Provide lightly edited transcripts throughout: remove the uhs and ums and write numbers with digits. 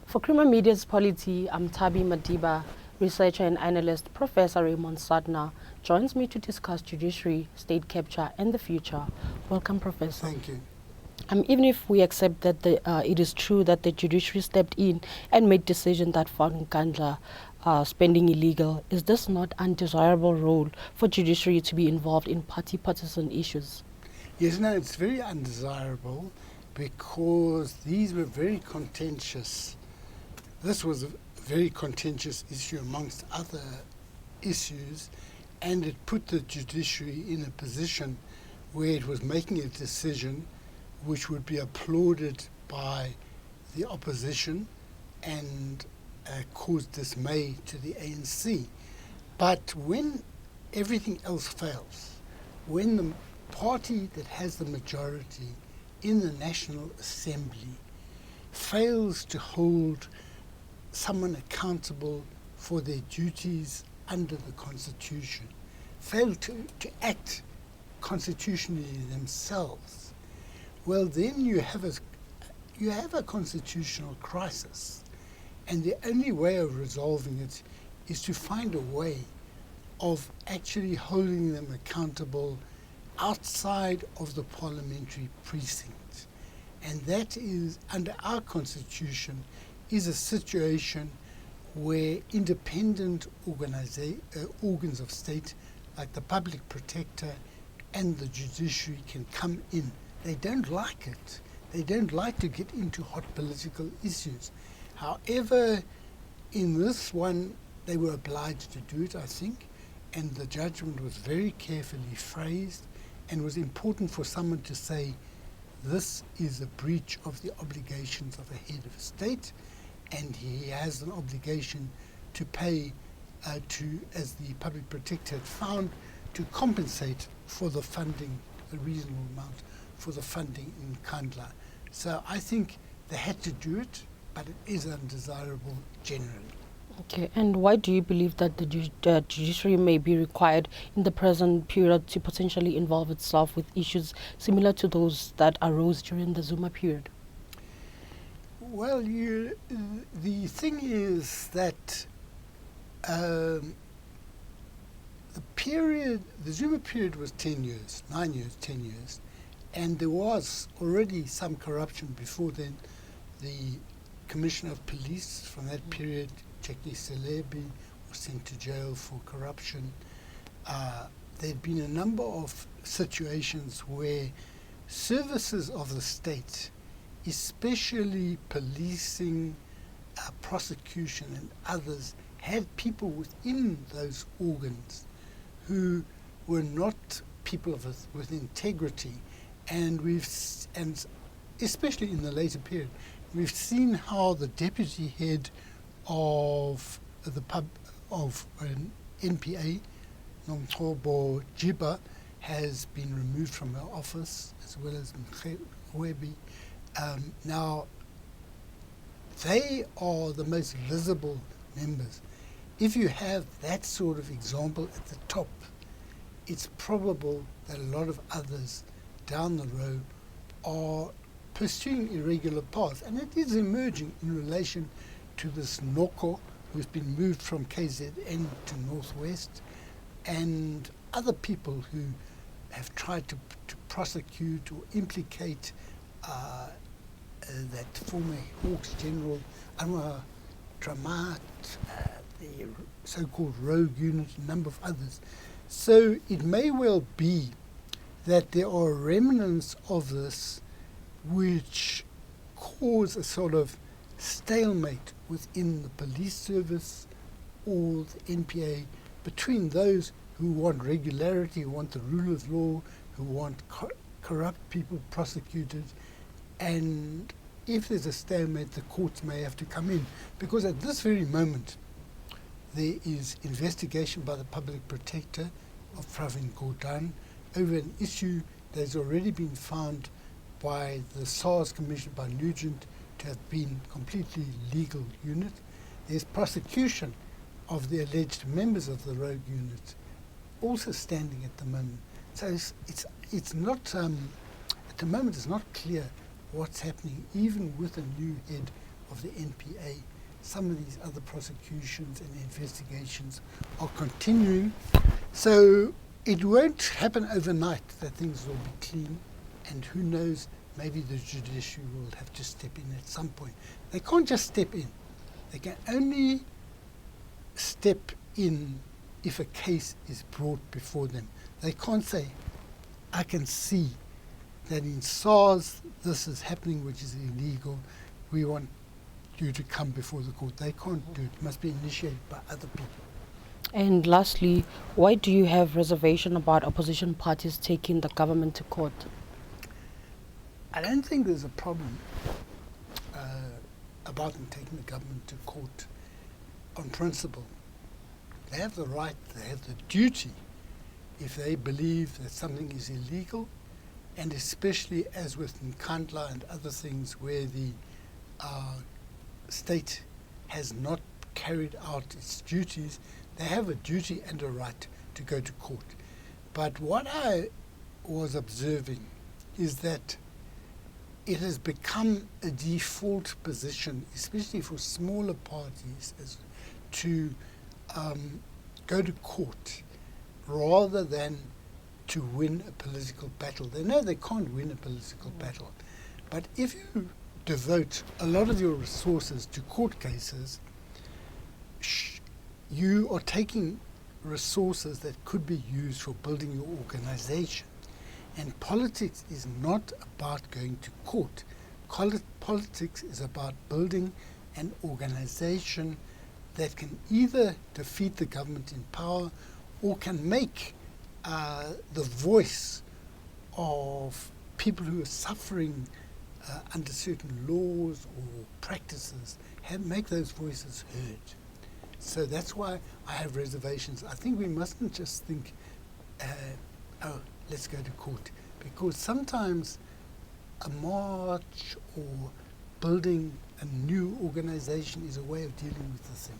For Creamer Media's Polity, I'm Tabi Madiba, researcher and analyst. Professor Raymond Suttner joins me to discuss judiciary, state capture, and the future. Welcome, Professor. Thank you. Even if we accept that it is true that the judiciary stepped in and made decisions that found Nkandla spending illegal, is this not undesirable role for judiciary to be involved in partisan issues? Yes, no, it's very undesirable because these were very contentious. This was a very contentious issue amongst other issues, and it put the judiciary in a position where it was making a decision which would be applauded by the opposition and cause dismay to the ANC. But when everything else fails, when the party that has the majority in the National Assembly fails to hold someone accountable for their duties under the Constitution, fail to act constitutionally themselves, well, then you have a constitutional crisis. And the only way of resolving it is to find a way of actually holding them accountable outside of the parliamentary precinct. And that is, under our Constitution, is a situation where independent organs of state, like the public protector and the judiciary, can come in. They don't like it. They don't like to get into hot political issues. However, in this one, they were obliged to do it, I think, and the judgment was very carefully phrased, and was important for someone to say, this is a breach of the obligations of a head of state, and he has an obligation to pay as the public protector had found, to compensate for the funding, a reasonable amount for the funding in Nkandla. So I think they had to do it, but it is undesirable generally. Okay, and why do you believe that the judiciary may be required in the present period to potentially involve itself with issues similar to those that arose during the Zuma period? Well, the thing is that the Zuma period was 10 years, 9 years, 10 years, and there was already some corruption before then. The Commissioner of Police from that period, Cheki Celebi, was sent to jail for corruption. There had been a number of situations where services of the state, especially policing, prosecution and others, had people within those organs who were not people with integrity. And especially in the later period, we've seen how the deputy head of an NPA, Nomtobo Jiba, has been removed from her office, as well as Mkhwebi. Now, they are the most visible members. If you have that sort of example at the top, it's probable that a lot of others down the road are pursuing irregular paths. And it is emerging in relation to this Noko, who's been moved from KZN to Northwest, and other people who have tried to prosecute or implicate that former Hawks General Anwar Dramat, the so-called rogue unit, a number of others. So it may well be that there are remnants of this which cause a sort of stalemate within the police service or the NPA between those who want regularity, who want the rule of law, who want corrupt people prosecuted, and if there's a stalemate, the courts may have to come in. Because at this very moment, there is investigation by the public protector of Pravin Gordhan over an issue that has already been found by the SARS Commission, by Nugent, to have been completely legal unit. There's prosecution of the alleged members of the rogue unit also standing at the moment. So it's not, at the moment it's not clear what's happening, even with a new head of the NPA. Some of these other prosecutions and investigations are continuing. So it won't happen overnight that things will be clean, and who knows, maybe the judiciary will have to step in at some point. They can't just step in. They can only step in if a case is brought before them. They can't say, I can see that in SARS this is happening which is illegal, we want you to come before the court. They can't do it. It must be initiated by other people. And lastly, why do you have reservation about opposition parties taking the government to court? I don't think there's a problem about them taking the government to court on principle. They have the right, they have the duty, if they believe that something is illegal, and especially as with Nkandla and other things where the state has not carried out its duties, they have a duty and a right to go to court. But what I was observing is that it has become a default position, especially for smaller parties, to go to court rather than to win a political battle. They know they can't win a political battle. But if you devote a lot of your resources to court cases, you are taking resources that could be used for building your organization. And politics is not about going to court. Politics is about building an organization that can either defeat the government in power or can make the voice of people who are suffering under certain laws or practices, make those voices heard. So that's why I have reservations. I think we mustn't just think, oh, let's go to court, because sometimes a march or building a new organization is a way of dealing with the thing.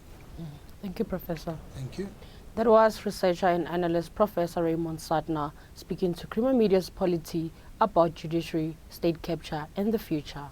Thank you, Professor. Thank you. That was researcher and analyst Professor Raymond Suttner speaking to Creamer Media's Polity about judiciary, state capture, and the future.